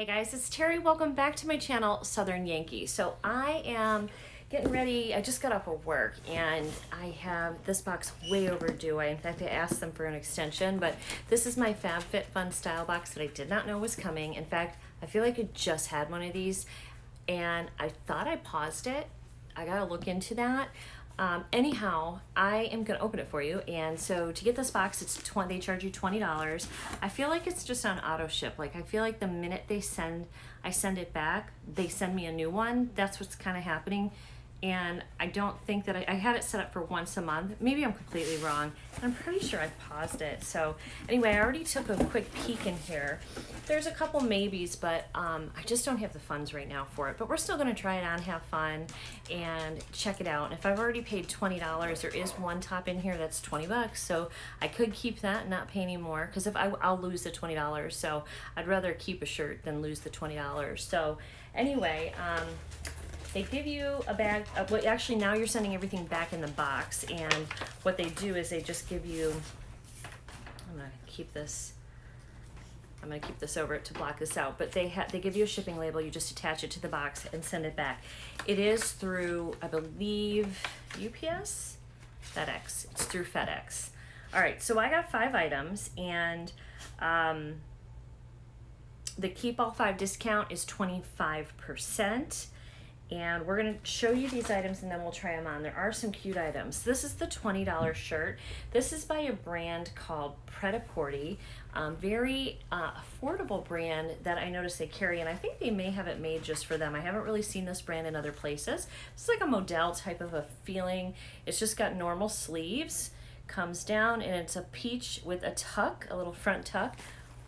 Hey guys, it's Terry. Welcome back to my channel, Southern Yankee. So I am getting ready. I just got off of work and I have this box way overdue. In fact, I asked them for an extension, but this is my Fabfitfun style box that I did not know was coming. In fact, I feel like I just had one of these and I thought I paused it. I gotta look into that. Anyhow, I am gonna open it for you. And so to get this box, they charge you $20. I feel like it's just on auto ship. Like I feel like the minute I send it back, they send me a new one. That's what's kind of happening. And I don't think that I had it set up for once a month. Maybe I'm completely wrong. I'm pretty sure I paused it. So anyway, I already took a quick peek in here. There's a couple maybes, but I just don't have the funds right now for it. But we're still gonna try it on, have fun, and check it out. And if I've already paid $20, there is one top in here that's 20 bucks. So I could keep that and not pay any more, because if I'll lose the $20. So I'd rather keep a shirt than lose the $20. So anyway, they give you a bag of what, actually now you're sending everything back in the box, and what they do is they just give you, I'm gonna keep this over it to block this out, but they give you a shipping label. You just attach it to the box and send it back. It is through, I believe, UPS? FedEx. It's through FedEx. All right, so I got 5 items, and the keep all 5 discount is 25%. And we're gonna show you these items and then we'll try them on. There are some cute items. This is the $20 shirt. This is by a brand called Pret-a-Porter. Very affordable brand that I noticed they carry, and I think they may have it made just for them. I haven't really seen this brand in other places. It's like a model type of a feeling. It's just got normal sleeves, comes down, and it's a peach with a tuck, a little front tuck.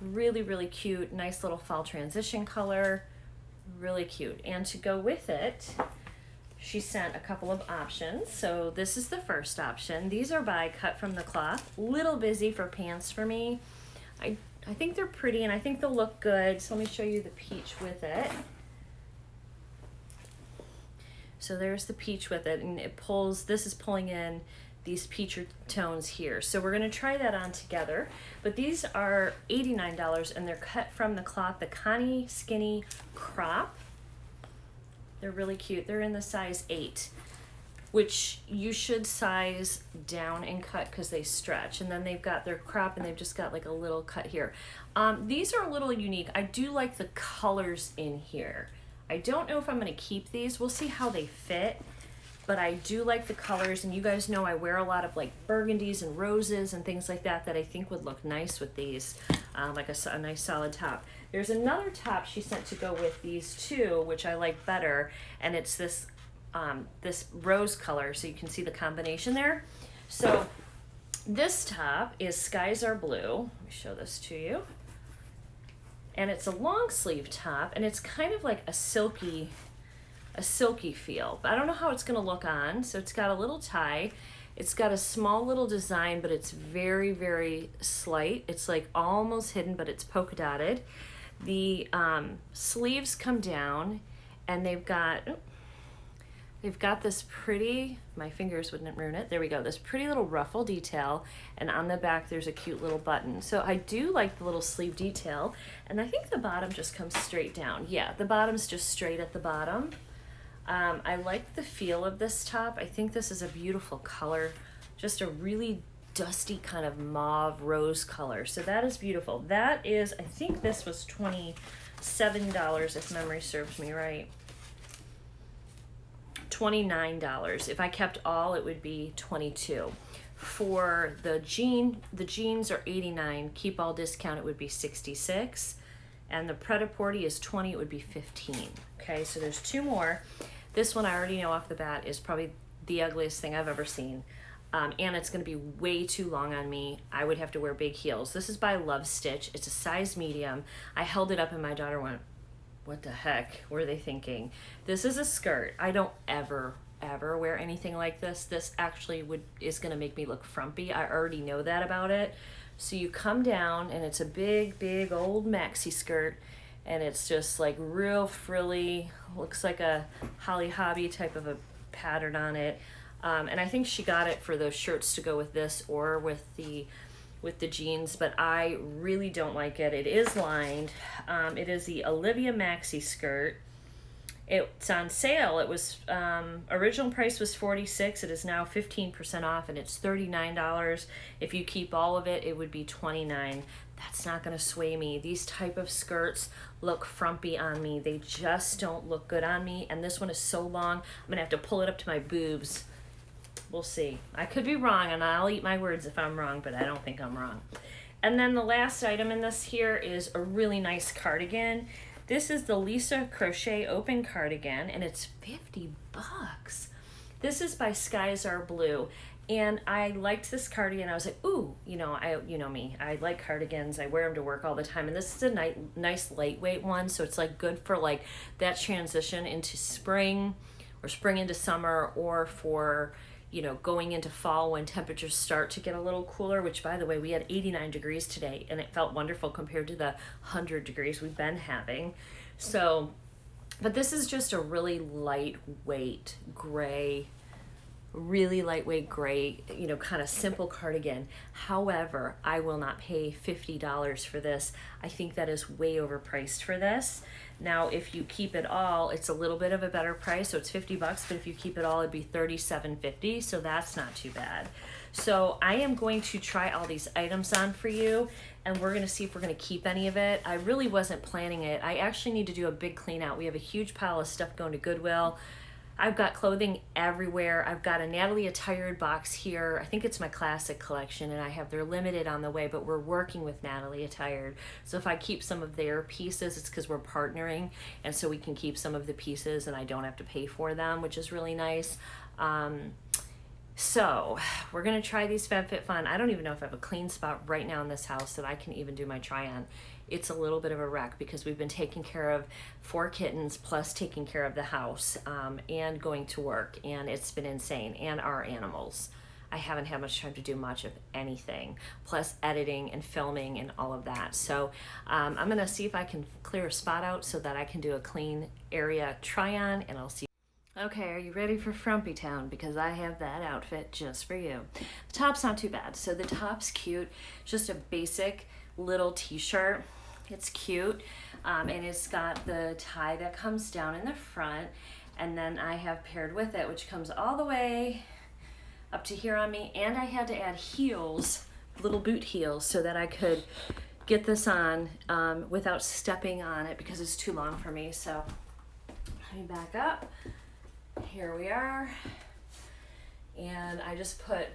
Really, really cute, nice little fall transition color. Really cute. And to go with it, she sent a couple of options. So this is the first option. These are by Cut from the Cloth. Little busy for pants for me. I think they're pretty and I think they'll look good. So let me show you the peach with it. So there's the peach with it, and it pulls, this is pulling in these peach tones here. So we're gonna try that on together. But these are $89 and they're cut from the cloth, the Connie Skinny Crop. They're really cute. They're in the size 8, which you should size down and cut because they stretch. And then they've got their crop and they've just got like a little cut here. These are a little unique. I do like the colors in here. I don't know if I'm gonna keep these. We'll see how they fit. But I do like the colors, and you guys know I wear a lot of like burgundies and roses and things like that I think would look nice with these, like a nice solid top. There's another top she sent to go with these two, which I like better, and it's this this rose color, so you can see the combination there. So this top is Skies Are Blue. Let me show this to you. And it's a long sleeve top, and it's kind of like a silky feel. But I don't know how it's gonna look on. So it's got a little tie. It's got a small little design, but it's very, very slight. It's like almost hidden, but it's polka dotted. The sleeves come down, and they've got this pretty, my fingers wouldn't ruin it, there we go, this pretty little ruffle detail, and on the back there's a cute little button. So I do like the little sleeve detail, and I think the bottom just comes straight down. Yeah, the bottom's just straight at the bottom. I like the feel of this top. I think this is a beautiful color, just a really dusty kind of mauve rose color. So that is beautiful. That is, I think this was $27 if memory serves me right. $29. If I kept all, it would be $22. For the jeans are $89. Keep all discount, it would be $66. And the Pret-a-Porter is $20, it would be $15. Okay, so there's 2 more. This one I already know off the bat is probably the ugliest thing I've ever seen. And it's gonna be way too long on me. I would have to wear big heels. This is by Love Stitch. It's a size medium. I held it up and my daughter went, what the heck were they thinking? This is a skirt. I don't ever wear anything like this. This actually is gonna make me look frumpy. I already know that about it. So you come down and it's a big, big old maxi skirt, and it's just like real frilly, looks like a Holly Hobby type of a pattern on it. And I think she got it for those shirts to go with this, or with the with the jeans, but I really don't like it. It is lined. It is the Olivia Maxi skirt. It's on sale. It was original price was $46. It is now 15% off, and it's $39. If you keep all of it, it would be $29. That's not going to sway me. These type of skirts look frumpy on me. They just don't look good on me. And this one is so long, I'm going to have to pull it up to my boobs. We'll see. I could be wrong, and I'll eat my words if I'm wrong, but I don't think I'm wrong. And then the last item in this here is a really nice cardigan. This is the Lisa Crochet Open Cardigan, and it's 50 bucks. This is by Skies Are Blue, and I liked this cardigan. I was like, ooh, you know me. I like cardigans. I wear them to work all the time, and this is a nice lightweight one, so it's like good for like that transition into spring or spring into summer, or for going into fall when temperatures start to get a little cooler, which by the way, we had 89 degrees today and it felt wonderful compared to the 100 degrees we've been having. So, but this is just a really lightweight gray, kind of simple cardigan. However, I will not pay $50 for this. I think that is way overpriced for this. Now, if you keep it all, it's a little bit of a better price, so it's 50 bucks, but if you keep it all, it'd be $37.50, so that's not too bad. So I am going to try all these items on for you, and we're gonna see if we're gonna keep any of it. I really wasn't planning it. I actually need to do a big clean out. We have a huge pile of stuff going to Goodwill. I've got clothing everywhere. I've got a Natalie Attired box here. I think it's my classic collection, and I have their limited on the way, but we're working with Natalie Attired. So if I keep some of their pieces, it's because we're partnering, and so we can keep some of the pieces and I don't have to pay for them, which is really nice. So we're gonna try these FabFitFun. I don't even know if I have a clean spot right now in this house that I can even do my try on. It's a little bit of a wreck because we've been taking care of 4 kittens plus taking care of the house and going to work, and it's been insane, and our animals. I haven't had much time to do much of anything, plus editing and filming and all of that. So I'm gonna see if I can clear a spot out so that I can do a clean area try on, and I'll see. Okay, are you ready for Frumpy Town? Because I have that outfit just for you. The top's not too bad. So the top's cute, just a basic little t-shirt. It's cute, and it's got the tie that comes down in the front, and then I have paired with it, which comes all the way up to here on me, and I had to add heels, little boot heels, so that I could get this on without stepping on it because it's too long for me. So let me back up. Here we are, and I just put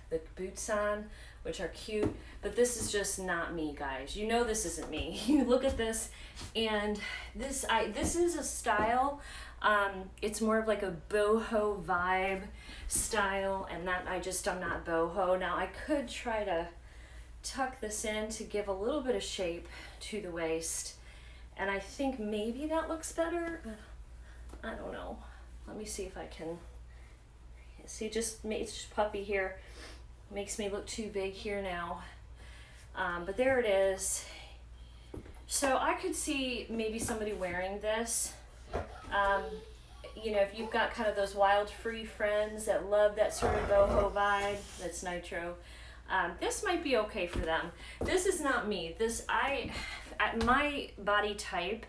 the boots on, which are cute, but this is just not me, guys. You know this isn't me. You look at this, and this is a style. It's more of like a boho vibe style, and that I'm not boho. Now I could try to tuck this in to give a little bit of shape to the waist, and I think maybe that looks better, but I don't know. Let me see if I can see. It's just puppy here. Makes me look too big here now, but there it is. So I could see maybe somebody wearing this. If you've got kind of those wild free friends that love that sort of boho vibe, that's nitro. This might be okay for them. This is not me. My body type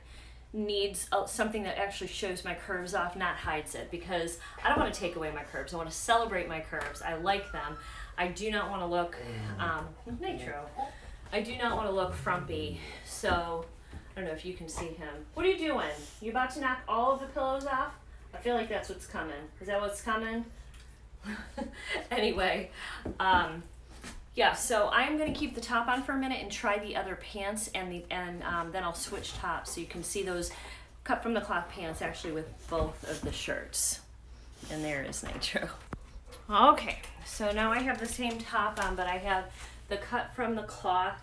needs something that actually shows my curves off, not hides it, because I don't want to take away my curves. I want to celebrate my curves. I like them. I do not want to look nitro. I do not want to look frumpy. So I don't know if you can see him. What are you doing? You about to knock all of the pillows off? I feel like that's what's coming. Is that what's coming? Anyway, yeah, so I'm going to keep the top on for a minute and try the other pants, and then I'll switch tops so you can see those cut from the cloth pants actually with both of the shirts. And there is nitro. Okay, so now I have the same top on, but I have the cut from the cloth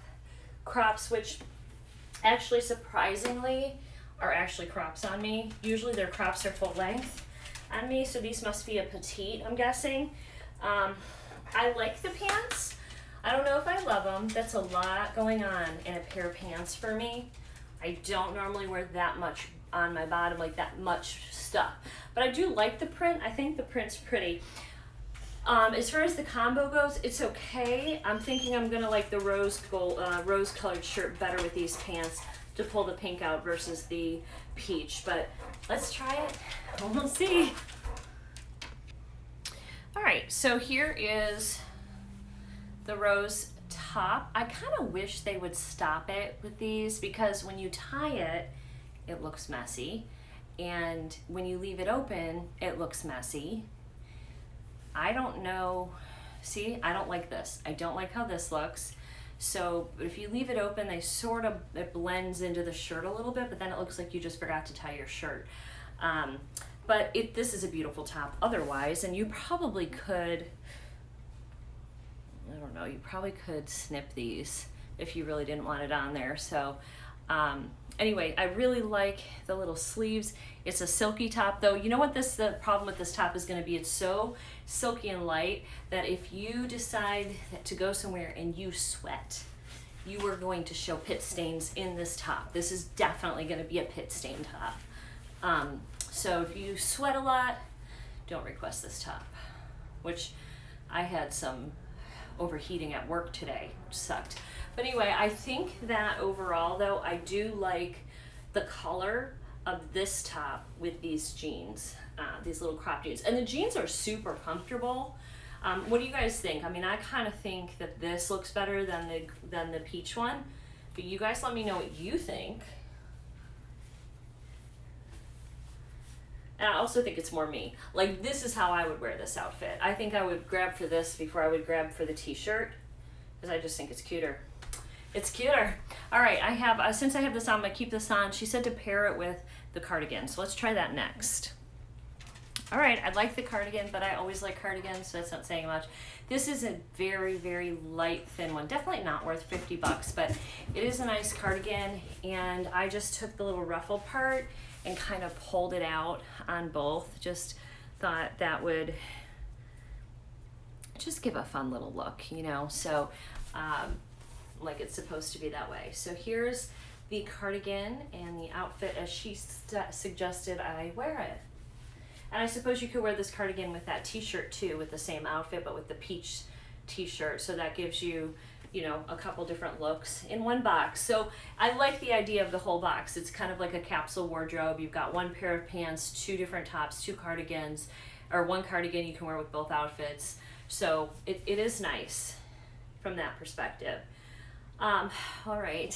crops, which actually surprisingly are actually crops on me. Usually their crops are full length on me, so these must be a petite, I'm guessing. I like the pants. I don't know if I love them. That's a lot going on in a pair of pants for me. I don't normally wear that much on my bottom, like that much stuff. But I do like the print. I think the print's pretty. As far as the combo goes, it's okay. I'm thinking I'm gonna like the rose colored shirt better with these pants to pull the pink out versus the peach, but let's try it. We'll see. All right, so here is the rose top. I kind of wish they would stop it with these because when you tie it, it looks messy, and when you leave it open, it looks messy. I don't know, see, I don't like this. I don't like how this looks. So if you leave it open, it blends into the shirt a little bit, but then it looks like you just forgot to tie your shirt. But this is a beautiful top otherwise, and you probably could, I don't know, you probably could snip these if you really didn't want it on there. So anyway, I really like the little sleeves. It's a silky top though. You know what the problem with this top is gonna be? It's so silky and light that if you decide to go somewhere and you sweat, you are going to show pit stains in this top. This is definitely gonna be a pit stain top. So if you sweat a lot, don't request this top, which I had some overheating at work today, which sucked. But anyway, I think that overall though, I do like the color of this top with these jeans, these little crop jeans. And the jeans are super comfortable. What do you guys think? I mean, I kind of think that this looks better than the peach one, but you guys let me know what you think. And I also think it's more me. Like, this is how I would wear this outfit. I think I would grab for this before I would grab for the t-shirt, because I just think it's cuter. It's cuter. All right, I have, since I have this on, I'm gonna keep this on. She said to pair it with the cardigan, so let's try that next. All right, I like the cardigan, but I always like cardigans, so that's not saying much. This is a very, very light, thin one. Definitely not worth 50 bucks, but it is a nice cardigan, and I just took the little ruffle part and kind of pulled it out on both. Just thought that would just give a fun little look, you know? So, like it's supposed to be that way. So here's the cardigan and the outfit as she suggested I wear it. And I suppose you could wear this cardigan with that t-shirt too, with the same outfit, but with the peach t-shirt. So that gives you, you know, a couple different looks in one box. So I like the idea of the whole box. It's kind of like a capsule wardrobe. You've got one pair of pants, two different tops, two cardigans, or one cardigan you can wear with both outfits. So it is nice from that perspective. All right,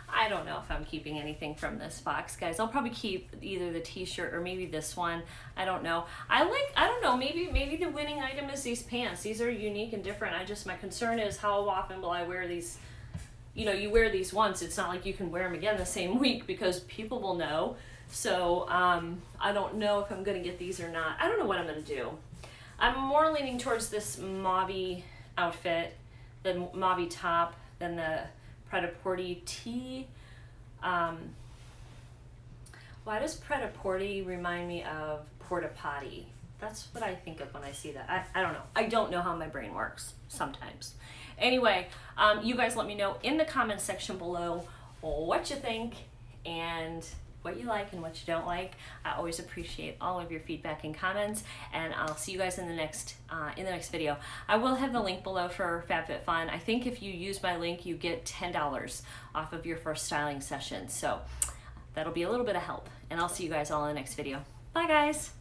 I don't know if I'm keeping anything from this box, guys. I'll probably keep either the t-shirt or maybe this one. I don't know. I don't know, maybe the winning item is these pants. These are unique and different. My concern is how often will I wear these? You know, you wear these once. It's not like you can wear them again the same week because people will know. So I don't know if I'm gonna get these or not. I don't know what I'm gonna do. I'm more leaning towards this mauve outfit, the mauve top, than the Pret-a-Porter tee. Why does Pret-a-Porter remind me of porta potty? That's what I think of when I see that. I don't know. I don't know how my brain works sometimes. Anyway, you guys let me know in the comments section below what you think and what you like and what you don't like. I always appreciate all of your feedback and comments, and I'll see you guys in the next video. I will have the link below for Fabfitfun. I think if you use my link, you get $10 off of your first styling session. So that'll be a little bit of help, and I'll see you guys all in the next video. Bye guys.